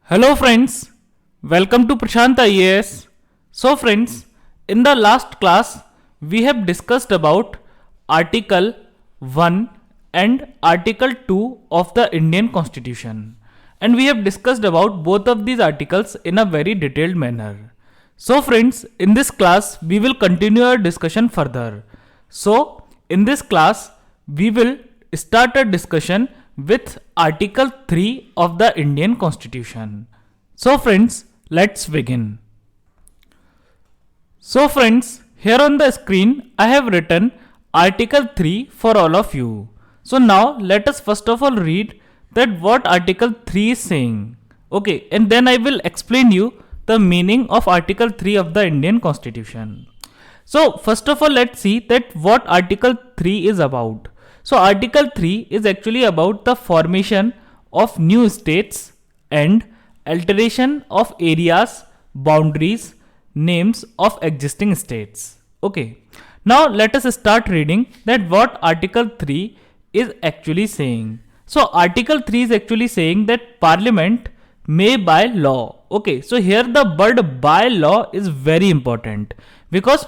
Hello friends, welcome to Prashant IAS. So friends, in the last class we have discussed about Article 1 and Article 2 of the Indian Constitution, and we have discussed about both of these articles in a very detailed manner. So friends, in this class we will continue our discussion further. So in this class we will start a discussion with Article 3 of the Indian Constitution. So friends, let's begin. So friends, here on the screen I have written Article 3 for all of you. So now let us first of all read that what Article 3 is saying. Okay, and then I will explain you the meaning of Article 3 of the Indian Constitution. So first of all, let's see that what Article 3 is about. So Article 3 is actually about the formation of new states and alteration of areas, boundaries, names of existing states. Okay. Now let us start reading that what Article 3 is actually saying. So Article 3 is actually saying that Parliament may by law. Okay. So here the word by law is very important because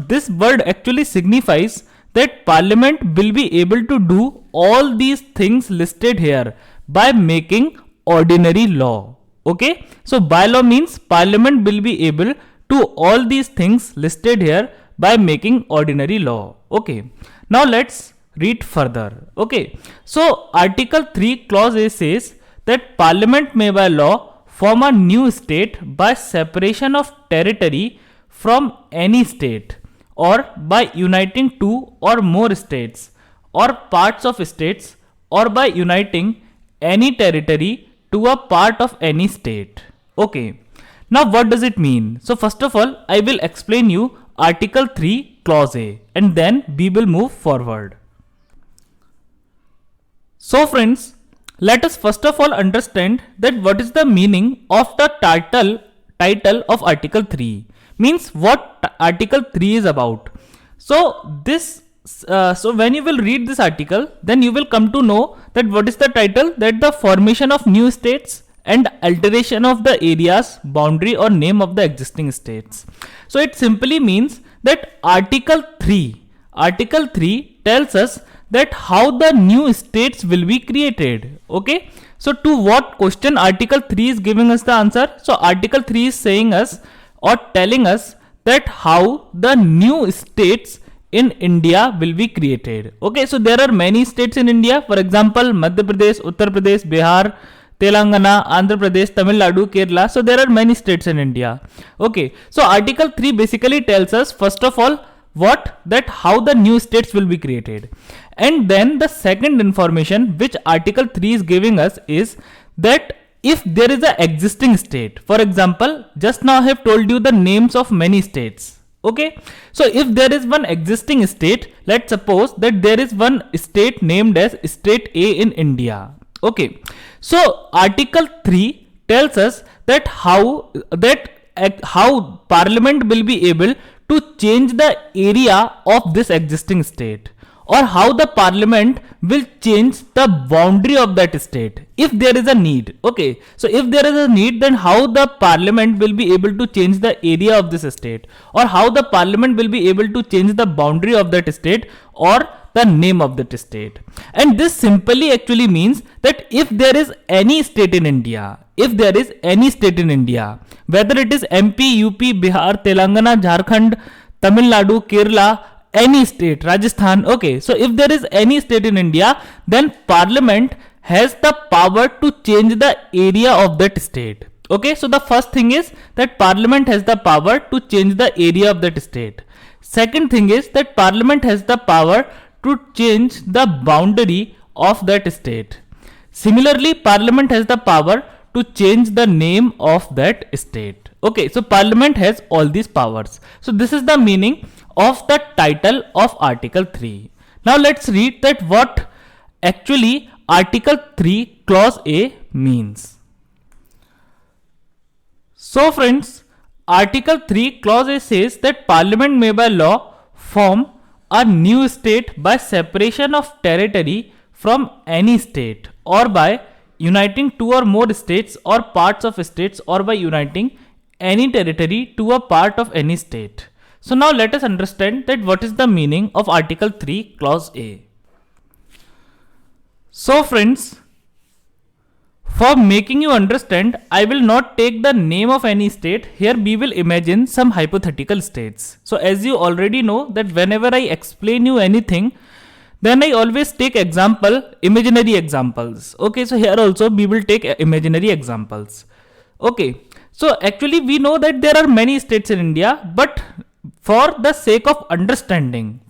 this word actually signifies that Parliament will be able to do all these things listed here by making ordinary law. Okay, so by law means Parliament will be able to all these things listed here by making ordinary law. Okay, now let's read further. Okay, so Article 3 clause A says that Parliament may by law form a new state by separation of territory from any state, or by uniting two or more states or parts of states, or by uniting any territory to a part of any state. Okay. Now what does it mean? So first of all, I will explain you Article 3 clause A and then we will move forward. So friends, let us first of all understand that what is the meaning of the title of Article 3. Means what Article 3 is about. So when you will read this article, then you will come to know that what is the title, that the formation of new states and alteration of the areas, boundary or name of the existing states. So it simply means that Article 3 tells us that how the new states will be created. Okay. So to what question Article 3 is giving us the answer? So Article 3 is saying us or telling us that how the new states in India will be created. Okay, so there are many states in India. For example, Madhya Pradesh, Uttar Pradesh, Bihar, Telangana, Andhra Pradesh, Tamil Nadu, Kerala. So there are many states in India. Okay, so Article 3 basically tells us first of all that how the new states will be created. And then the second information which Article 3 is giving us is that if there is an existing state, for example, just now I have told you the names of many states. Okay, so if there is one existing state, let's suppose that there is one state named as State A in India. Okay, so Article 3 tells us that how Parliament will be able to change the area of this existing state, or how the Parliament will change the boundary of that state if there is a need. Okay, so if there is a need, then how the Parliament will be able to change the area of this state, or how the Parliament will be able to change the boundary of that state or the name of that state. And this simply actually means that if there is any state in India, whether it is MP, UP, Bihar, Telangana, Jharkhand, Tamil Nadu, Kerala, any state, Rajasthan. Okay, so if there is any state in India, then Parliament has the power to change the area of that state. Okay, so the first thing is that Parliament has the power to change the area of that state. Second thing is that Parliament has the power to change the boundary of that state. Similarly, Parliament has the power to change the name of that state. Okay, so Parliament has all these powers. So this is the meaning of the title of Article 3. Now let's read that what actually Article 3 clause A means. So friends, Article 3 clause A says that Parliament may by law form a new state by separation of territory from any state, or by uniting two or more states or parts of states, or by uniting any territory to a part of any state. So now let us understand that what is the meaning of Article 3 Clause A. So friends, for making you understand, I will not take the name of any state. Here we will imagine some hypothetical states. So as you already know that whenever I explain you anything, then I always take imaginary examples. Okay, so here also we will take imaginary examples. Okay, so actually we know that there are many states in India, but for the sake of understanding,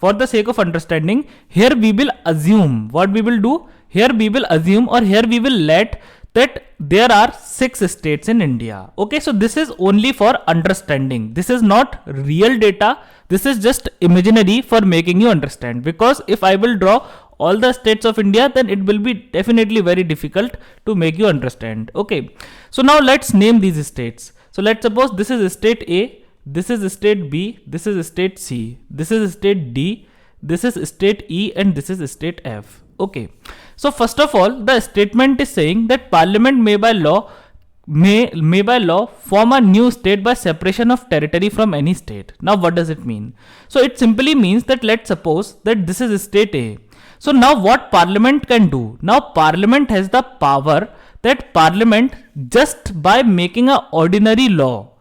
here we will assume, what we will do? Here we will assume, or here we will let that there are 6 states in India. Okay, so this is only for understanding. This is not real data. This is just imaginary for making you understand. Because if I will draw all the states of India, then it will be definitely very difficult to make you understand. Okay, so now let's name these states. So let's suppose this is state A, this is state B, this is state C, this is state D, this is state E, and this is state F. Okay, so first of all, the statement is saying that Parliament may by law form a new state by separation of territory from any state. Now what does it mean? So it simply means that let's suppose that this is state A. So now what Parliament can do? Now Parliament has the power that Parliament, just by making an ordinary law,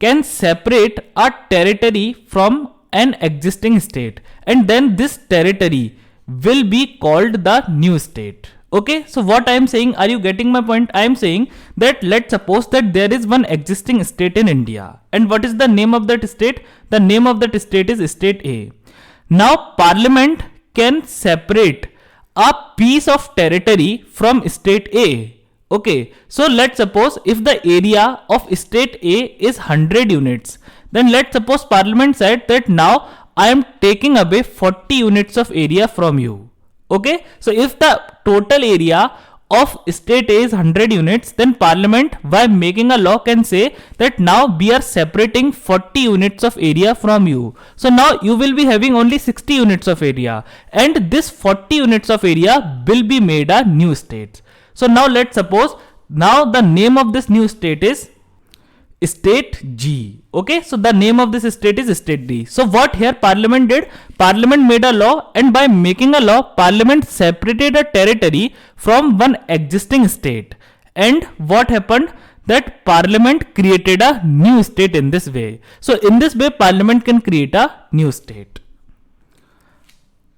can separate a territory from an existing state, and then this territory will be called the new state. Okay, so what I am saying, are you getting my point? I am saying that let's suppose that there is one existing state in India, and what is the name of that state? The name of that state is state A. Now Parliament can separate a piece of territory from state A. Okay, so let's suppose if the area of state A is 100 units, then let's suppose Parliament said that now I am taking away 40 units of area from you. Okay, so if the total area of state A is 100 units, then Parliament, by making a law, can say that now we are separating 40 units of area from you. So now you will be having only 60 units of area, and this 40 units of area will be made a new state. So now let's suppose now the name of this new state is state G. Okay, so the name of this state is state D. So what here Parliament did? Parliament made a law, and by making a law, Parliament separated a territory from one existing state. And what happened? That Parliament created a new state in this way. So in this way, Parliament can create a new state.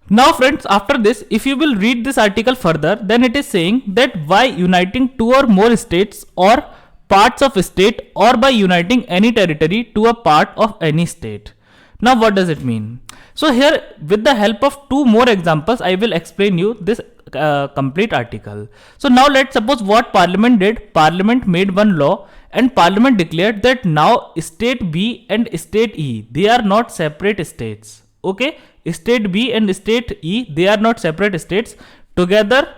Now friends, after this, if you will read this article further, then it is saying that by uniting two or more states or parts of a state, or by uniting any territory to a part of any state. Now what does it mean? So here, with the help of two more examples, I will explain you this complete article. So now let's suppose what Parliament did. Parliament made one law, and Parliament declared that now state B and state E, they are not separate states. Okay, state B and state E, they are not separate states. Together,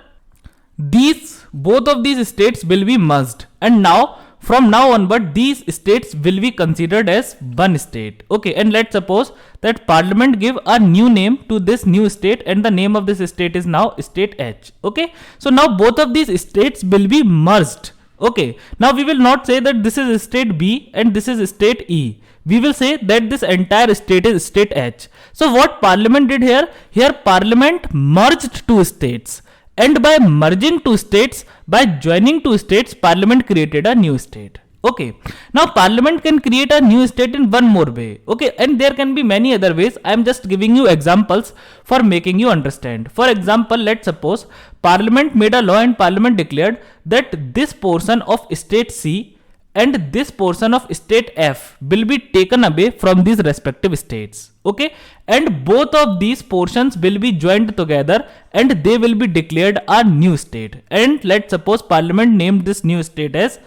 both of these states will be merged, and now from now onward these states will be considered as one state. Okay, and let's suppose that Parliament give a new name to this new state, and the name of this state is now state H. Okay, so now both of these states will be merged. Okay, now we will not say that this is state B and this is state E. We will say that this entire state is state H. So what Parliament did here? Here Parliament merged two states. And by merging two states, by joining two states, Parliament created a new state. Okay. Now Parliament can create a new state in one more way. Okay. And there can be many other ways. I am just giving you examples for making you understand. For example, let's suppose Parliament made a law, and Parliament declared that this portion of state C and this portion of state F will be taken away from these respective states. Okay, and both of these portions will be joined together, and they will be declared a new state. And let's suppose Parliament named this new state as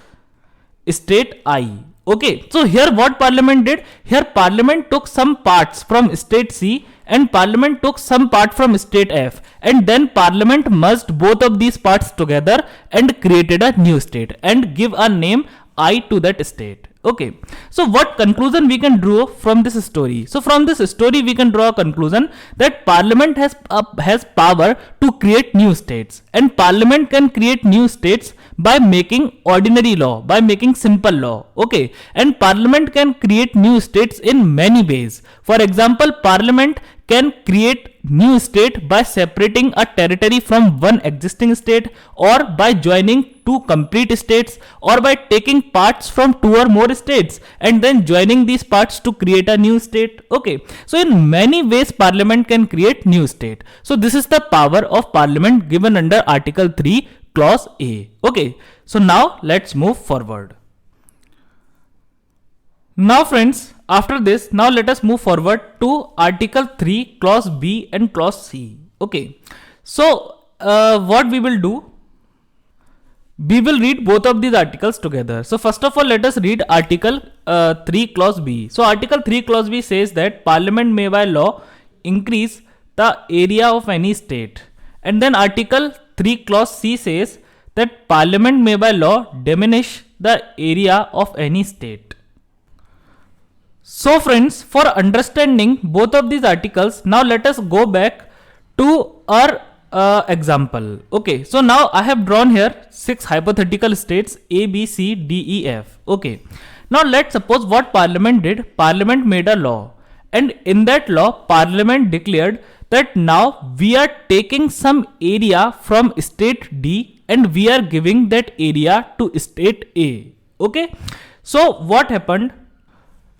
state I. Okay, so here what Parliament did? Here Parliament took some parts from state C, and Parliament took some part from state F, and then Parliament merged both of these parts together and created a new state and give a name I to that state. Okay, so what conclusion we can draw from this story? So from this story we can draw a conclusion that parliament has power to create new states, and parliament can create new states by making ordinary law, by making simple law. Okay, and parliament can create new states in many ways. For example, parliament can create new state by separating a territory from one existing state, or by joining two complete states, or by taking parts from two or more states and then joining these parts to create a new state. Okay, so in many ways parliament can create new state. So this is the power of parliament given under article 3 clause A. Okay, so now let's move forward. Now friends, after this, now let us move forward to article 3 clause B and clause C. Okay, so what we will do, we will read both of these articles together. So first of all, let us read article 3 clause B. So article 3 clause B says that parliament may by law increase the area of any state. And then article 3 clause C says that parliament may by law diminish the area of any state. So friends, for understanding both of these articles, now let us go back to our example. Okay, so now I have drawn here 6 hypothetical states A, B, C, D, E, F. Okay, now let's suppose what parliament did. Parliament made a law, and in that law parliament declared that now we are taking some area from state D and we are giving that area to state A. Okay, so what happened?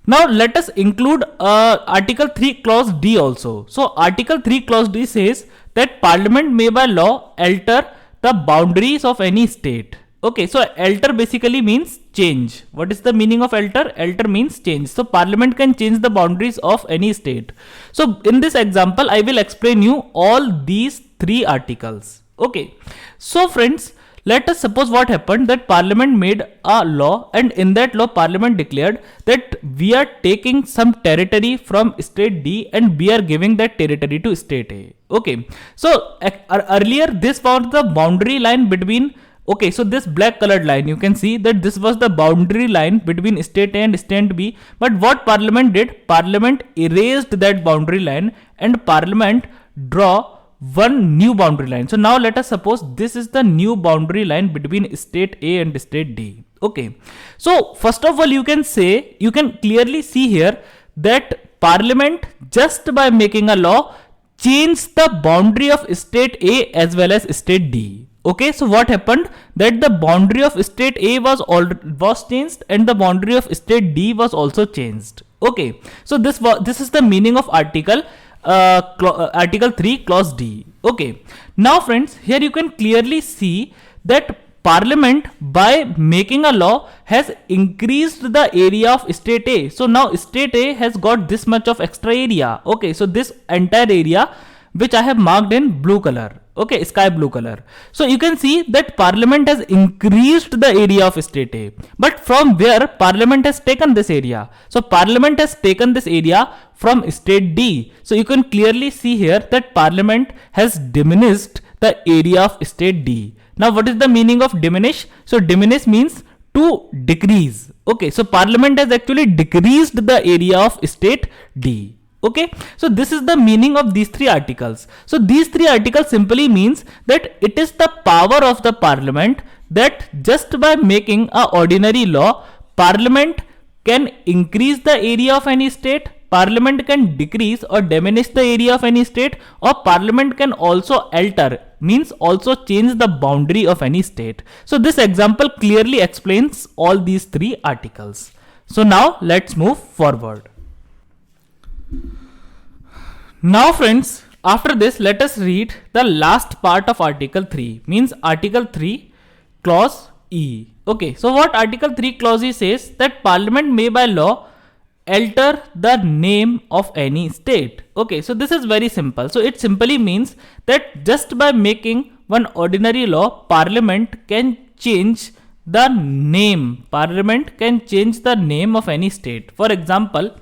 Now let us include article 3 clause D also. So article 3 clause D says that parliament may by law alter the boundaries of any state. Okay, so alter basically means change. What is the meaning of alter? Alter means change. So parliament can change the boundaries of any state. So in this example, I will explain you all these 3 articles. Okay, so friends, let us suppose what happened, that parliament made a law, and in that law parliament declared that we are taking some territory from state D and we are giving that territory to state A. Okay, so earlier this was the boundary line between, okay, so this black colored line, you can see that this was the boundary line between state A and state B. But what parliament did? Parliament erased that boundary line and parliament draw one new boundary line. So now let us suppose this is the new boundary line between state A and state D. Okay, so first of all, you can clearly see here that parliament, just by making a law, changed the boundary of state A as well as state D. Okay, so what happened, that the boundary of state A was changed and the boundary of state D was also changed. Okay, so this is the meaning of article 3 clause D. Okay, now friends, here you can clearly see that parliament, by making a law, has increased the area of state A. So now state A has got this much of extra area. Okay, so this entire area which I have marked in blue color, okay, sky blue color. So you can see that parliament has increased the area of state A. But from where parliament has taken this area? So parliament has taken this area from state D. So you can clearly see here that parliament has diminished the area of state D. Now what is the meaning of diminish? So diminish means to decrease. Okay, so parliament has actually decreased the area of state D. Okay, so this is the meaning of these 3 articles. So these 3 articles simply means that it is the power of the parliament that just by making a ordinary law, parliament can increase the area of any state, parliament can decrease or diminish the area of any state, or parliament can also alter, means also change the boundary of any state. So this example clearly explains all these 3 articles. So now let's move forward. Now friends, after this let us read the last part of article 3, means article 3 clause E. Okay, so what article 3 clause E says, that parliament may by law alter the name of any state. Okay, so this is very simple. So it simply means that just by making one ordinary law, parliament can change the name. Parliament can change the name of any state. For example,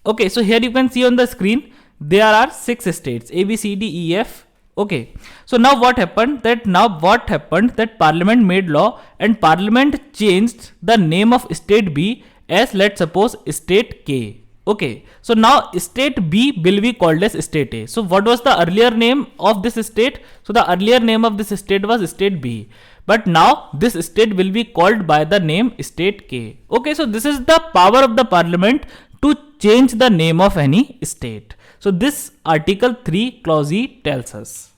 okay, so here you can see on the screen there are 6 states A, B, C, D, E, F. Okay, so now what happened, that parliament made law and parliament changed the name of state B as, let's suppose, state K. Okay, so now state B will be called as state A. So what was the earlier name of this state? So the earlier name of this state was state B. But now this state will be called by the name state K. Okay, so this is the power of the parliament to change the name of any state. So this article 3 clause E tells us.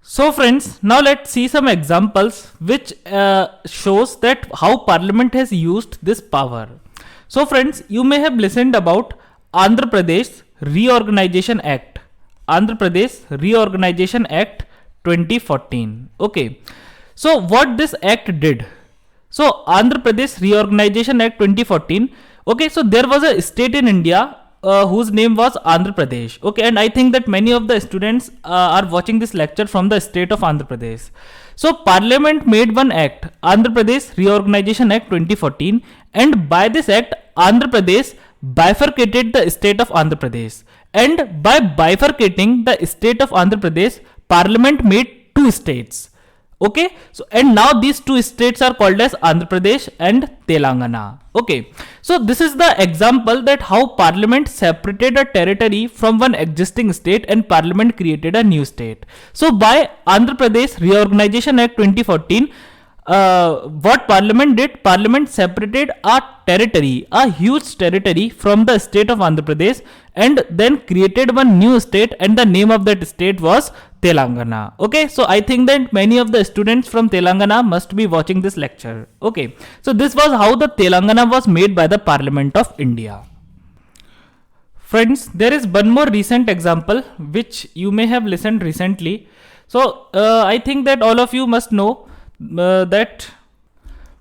So friends, now let's see some examples which shows that how parliament has used this power. So friends, you may have listened about Andhra Pradesh Reorganization Act. Andhra Pradesh Reorganization Act 2014. Okay. So what this act did? So Andhra Pradesh Reorganization Act 2014. Okay. So there was a state in India whose name was Andhra Pradesh. Okay. And I think that many of the students are watching this lecture from the state of Andhra Pradesh. So Parliament made one act, Andhra Pradesh Reorganization Act 2014, and by this act, Andhra Pradesh bifurcated the state of Andhra Pradesh. And by bifurcating the state of Andhra Pradesh, Parliament made two states. Okay, so and now these two states are called as Andhra Pradesh and Telangana. Okay, so this is the example that how Parliament separated a territory from one existing state and Parliament created a new state. So by Andhra Pradesh Reorganization Act 2014, what Parliament did? Parliament separated a territory, a huge territory from the state of Andhra Pradesh, and then created one new state, and the name of that state was Telangana. Okay, so I think that many of the students from Telangana must be watching this lecture. Okay, so this was how the Telangana was made by the Parliament of India. Friends, there is one more recent example which you may have listened recently. So I think that all of you must know that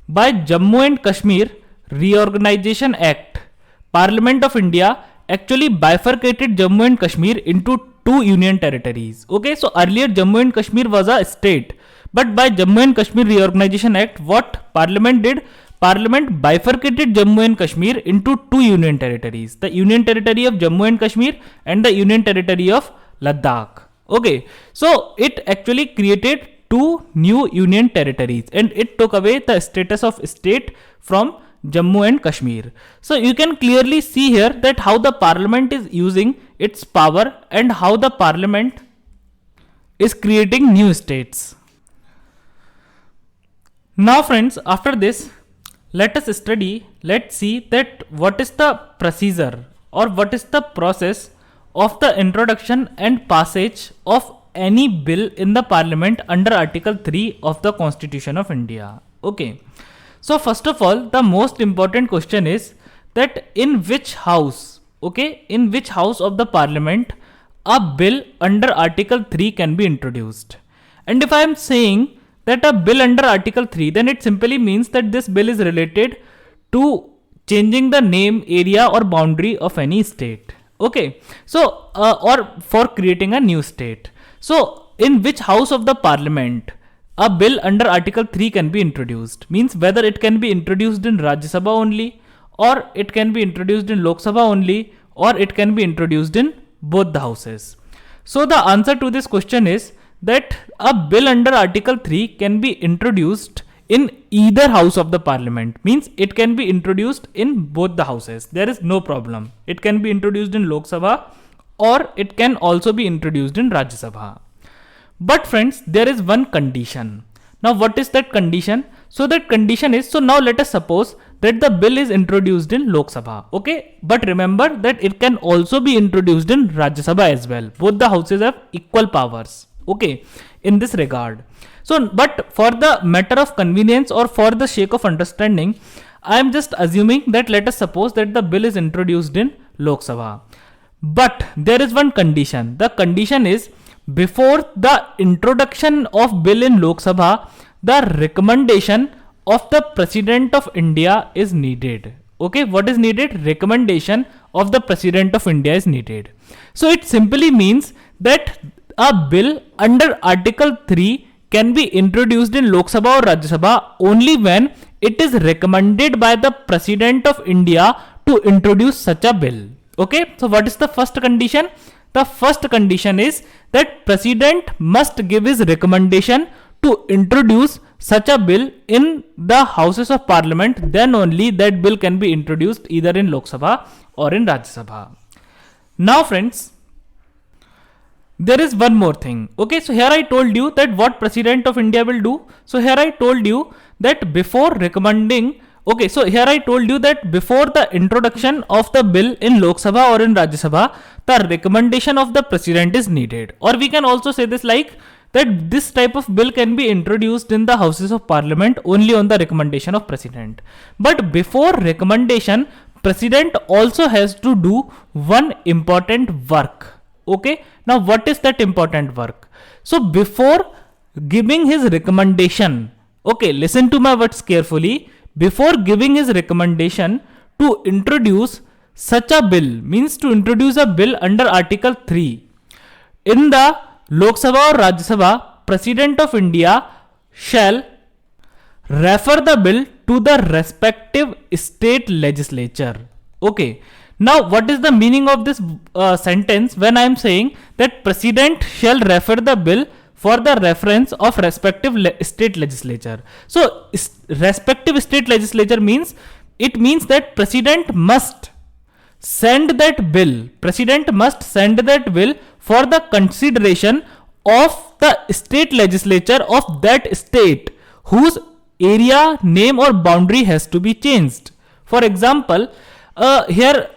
by Jammu and Kashmir Reorganization Act, Parliament of India actually bifurcated Jammu and Kashmir into two union territories. Okay, so earlier Jammu and Kashmir was a state, but by Jammu and Kashmir Reorganization Act, what Parliament did? Parliament bifurcated Jammu and Kashmir into two union territories, the Union Territory of Jammu and Kashmir and the Union Territory of Ladakh. Okay, so it actually created two new union territories, and it took away the status of state from Jammu and Kashmir. So you can clearly see here that how the Parliament is using its power and how the Parliament is creating new states. Now friends, after this, let's see that what is the procedure or what is the process of the introduction and passage of any bill in the Parliament under Article 3 of the Constitution of India. Okay. So first of all, the most important question is that in which house, okay, in which house of the Parliament a bill under Article 3 can be introduced. And if I am saying that a bill under Article 3, then it simply means that this bill is related to changing the name, area or boundary of any state. Okay, so or for creating a new state. So in which house of the Parliament a bill under Article 3 can be introduced, means whether it can be introduced in Rajya Sabha only, or it can be introduced in Lok Sabha only, or it can be introduced in both the houses. So the answer to this question is that a bill under Article 3 can be introduced in either house of the Parliament, means it can be introduced in both the houses. There is no problem. It can be introduced in Lok Sabha or it can also be introduced in Rajya Sabha. But friends, there is one condition. Now what is that condition? So that condition is, so now let us suppose that the bill is introduced in Lok Sabha. Okay, but remember that it can also be introduced in Rajya Sabha as well. Both the houses have equal powers. Okay, in this regard. So, but for the matter of convenience or for the sake of understanding, I am just assuming that let us suppose that the bill is introduced in Lok Sabha. But there is one condition. The condition is before the introduction of bill in Lok Sabha, the recommendation of the President of India is needed. Okay, what is needed? Recommendation of the President of India is needed. So it simply means that a bill under Article 3 can be introduced in Lok Sabha or Rajya Sabha only when it is recommended by the President of India to introduce such a bill. Okay, so what is the first condition? The first condition is that President must give his recommendation to introduce such a bill in the houses of parliament, then only that bill can be introduced either in Lok Sabha or in Rajya Sabha. Now friends, there is one more thing. Okay, so here I told you that what President of India will do. So here I told you that before recommending, okay, so here I told you that before the introduction of the bill in Lok Sabha or in Rajya Sabha, the recommendation of the president is needed. Or we can also say this like that this type of bill can be introduced in the houses of parliament only on the recommendation of president. But before recommendation, president also has to do one important work. Okay, now what is that important work? So before giving his recommendation, okay, listen to my words carefully. Before giving his recommendation to introduce such a bill, means to introduce a bill under Article 3 in the Lok Sabha or Rajya Sabha, President of India shall refer the bill to the respective state legislature. Okay. Now, what is the meaning of this sentence when I am saying that President shall refer the bill for the reference of respective state legislature? So, respective state legislature means, it means that President must send that bill. President must send that bill for the consideration of the state legislature of that state whose area, name or boundary has to be changed. For example, here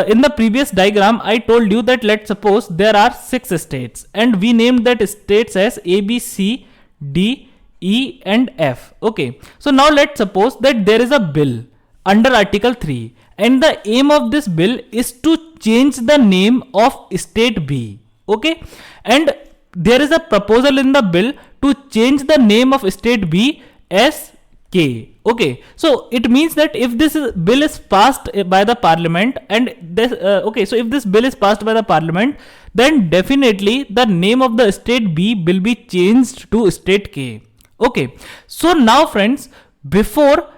in the previous diagram I told you that let's suppose there are 6 states and we named that states as A, B, C, D, E and F. Okay, so now let's suppose that there is a bill under Article 3 and the aim of this bill is to change the name of state B. Okay, and there is a proposal in the bill to change the name of state B as K. Okay, so it means that if this bill is passed by the parliament and this okay, so if this bill is passed by the parliament, then definitely the name of the state B will be changed to state K. Okay, so now friends, before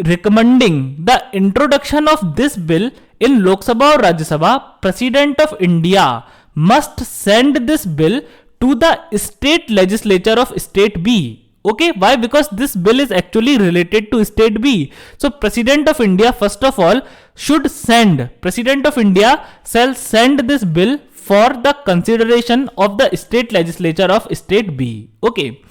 recommending the introduction of this bill in Lok Sabha or Rajya Sabha, President of India must send this bill to the state legislature of state B. Okay, why? Because this bill is actually related to state B. So President of India first of all should send, President of India shall send this bill for the consideration of the state legislature of state B. Okay,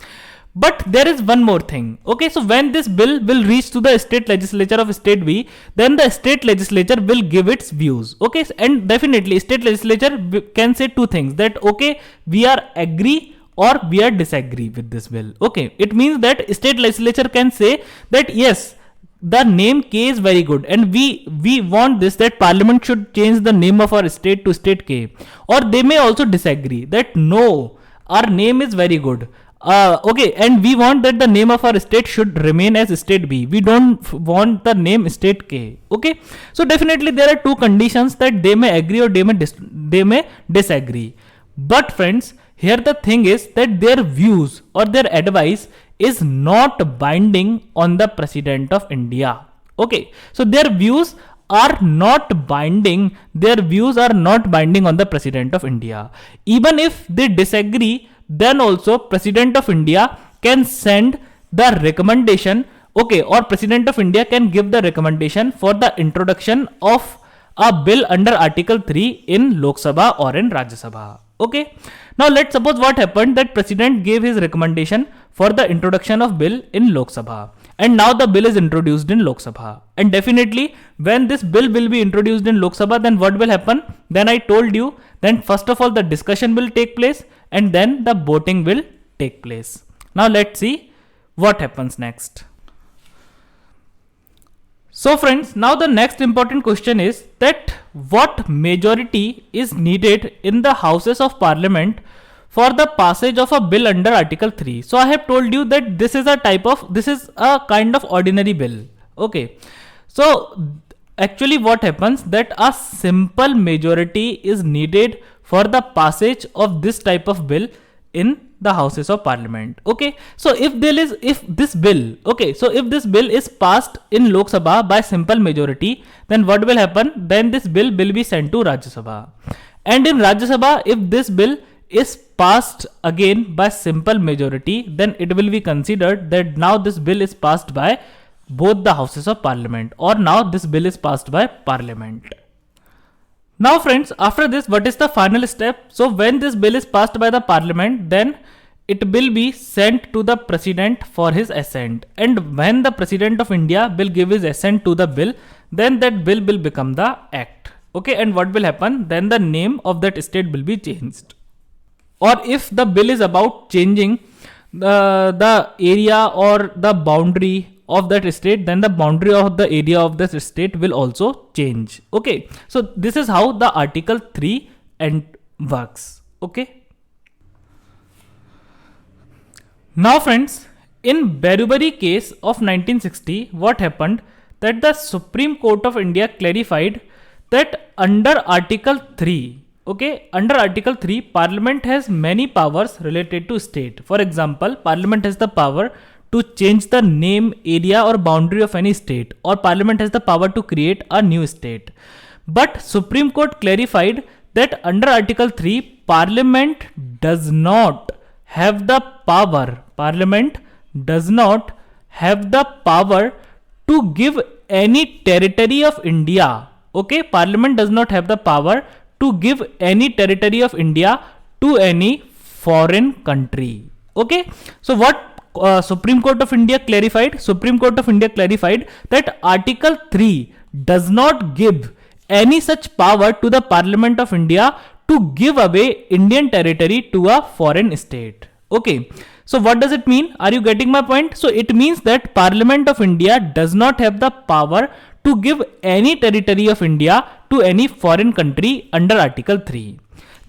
but there is one more thing. Okay, so when this bill will reach to the state legislature of state B, then the state legislature will give its views. Okay, and definitely state legislature can say two things, that okay, we are agree or we are disagree with this bill. Okay, it means that state legislature can say that yes, the name K is very good and we want this, that parliament should change the name of our state to state K. Or they may also disagree that no, our name is very good. Okay, and we want that the name of our state should remain as state B. We don't want the name state K. Okay, so definitely there are two conditions, that they may agree or they may disagree. But friends, here the thing is that their views or their advice is not binding on the President of India. Okay, so their views are not binding. Their views are not binding on the President of India. Even if they disagree, then also President of India can send the recommendation. Okay, or President of India can give the recommendation for the introduction of a bill under Article 3 in Lok Sabha or in Rajya Sabha. Okay, now let's suppose what happened, that President gave his recommendation for the introduction of bill in Lok Sabha, and now the bill is introduced in Lok Sabha. And definitely when this bill will be introduced in Lok Sabha, then what will happen? Then I told you, then first of all the discussion will take place and then the voting will take place. Now let's see what happens next. So friends, now the next important question is that what majority is needed in the houses of parliament for the passage of a bill under Article 3. So I have told you that this is a kind of ordinary bill. Okay, so actually what happens, that a simple majority is needed for the passage of this type of bill in the houses of parliament. Okay, so if this bill is passed in Lok Sabha by simple majority, then what will happen? Then this bill will be sent to Rajya Sabha, and in Rajya Sabha, if this bill is passed again by simple majority, then it will be considered that now this bill is passed by both the houses of parliament, or now this bill is passed by parliament. Now friends, after this, what is the final step? So when this bill is passed by the parliament, then it will be sent to the president for his assent. And when the president of India will give his assent to the bill, then that bill will become the act. Okay, and what will happen? Then the name of that state will be changed. Or if the bill is about changing the area or the boundary of that state, then the boundary of the area of this state will also change. Okay, so this is how the Article 3 and works. Okay. Now friends, in Berubari case of 1960, what happened? That the Supreme Court of India clarified that under Article 3, okay, under Article 3, Parliament has many powers related to state. For example, Parliament has the power to change the name, area or boundary of any state, or Parliament has the power to create a new state. But Supreme Court clarified that under Article 3, Parliament does not have the power, Parliament does not have the power to give any territory of India. Okay, Parliament does not have the power to give any territory of India to any foreign country. Okay, so what Supreme Court of India clarified? Supreme Court of India clarified that Article 3 does not give any such power to the Parliament of India to give away Indian territory to a foreign state. Okay, so what does it mean? Are you getting my point? So it means that Parliament of India does not have the power to give any territory of India to any foreign country under Article 3.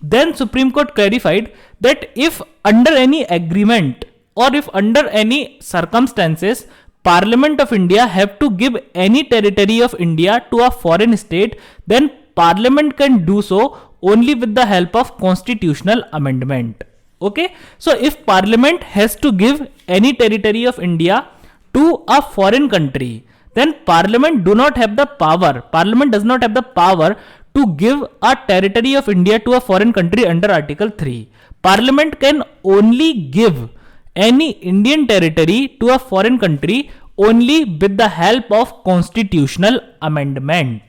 Then Supreme Court clarified that if under any agreement or if under any circumstances Parliament of India have to give any territory of India to a foreign state, then Parliament can do so only with the help of constitutional amendment. Okay, so if Parliament has to give any territory of India to a foreign country, then Parliament do not have the power. Parliament does not have the power to give a territory of India to a foreign country under Article 3. Parliament can only give any Indian territory to a foreign country only with the help of constitutional amendment.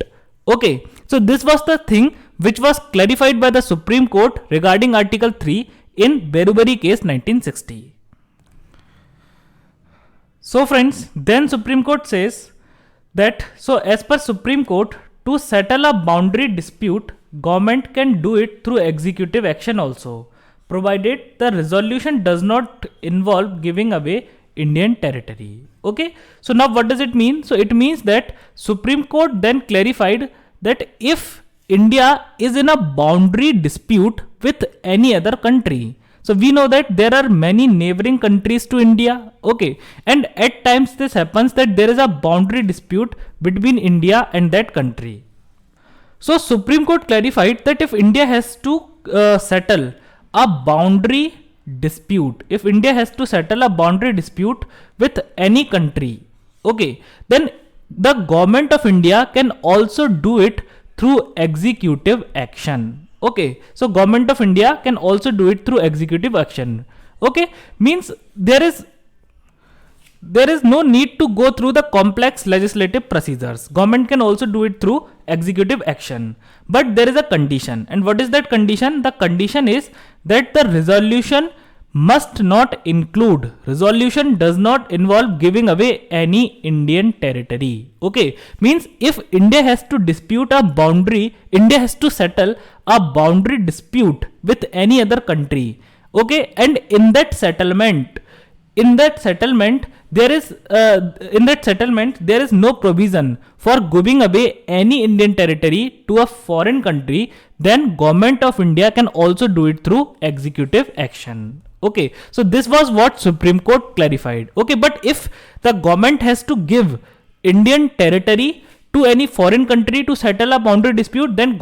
Okay, so this was the thing which was clarified by the Supreme Court regarding Article 3 in Berubari case 1960. So friends, then Supreme Court says that, so as per Supreme Court, to settle a boundary dispute, government can do it through executive action also, provided the resolution does not involve giving away Indian territory. Okay, so now what does it mean? So it means that Supreme Court then clarified that if India is in a boundary dispute with any other country, so we know that there are many neighboring countries to India. Okay, and at times this happens that there is a boundary dispute between India and that country. So Supreme Court clarified that if India has to settle a boundary dispute, if India has to settle a boundary dispute with any country, okay, then the government of India can also do it through executive action. Okay, so government of India can also do it through executive action. Okay, means there is no need to go through the complex legislative procedures. Government can also do it through executive action. But there is a condition. And what is that condition? The condition is that the resolution must not include, resolution does not involve giving away any Indian territory. Okay, means if India has to dispute a boundary, India has to settle a boundary dispute with any other country. Okay, and in that settlement there is no provision for giving away any Indian territory to a foreign country, then government of India can also do it through executive action. Okay, so this was what Supreme Court clarified. Okay, but if the government has to give Indian territory to any foreign country to settle a boundary dispute, then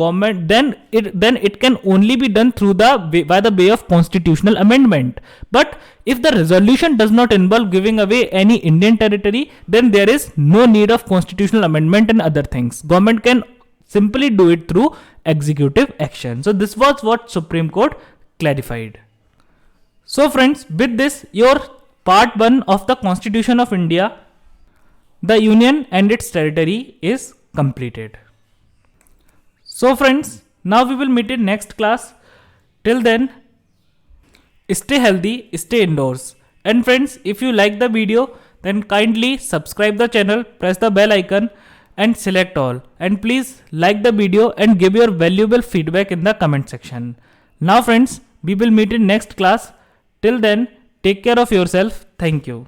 it can only be done through by the way of constitutional amendment. But if the resolution does not involve giving away any Indian territory, then there is no need of constitutional amendment and other things. Government can simply do it through executive action. So this was what Supreme Court clarified. So friends, with this, your part 1 of the Constitution of India, the Union and its territory, is completed. So friends, now we will meet in next class. Till then, stay healthy, stay indoors. And friends, if you like the video, then kindly subscribe the channel, press the bell icon and select all. And please like the video and give your valuable feedback in the comment section. Now friends, we will meet in next class. Till then, take care of yourself. Thank you.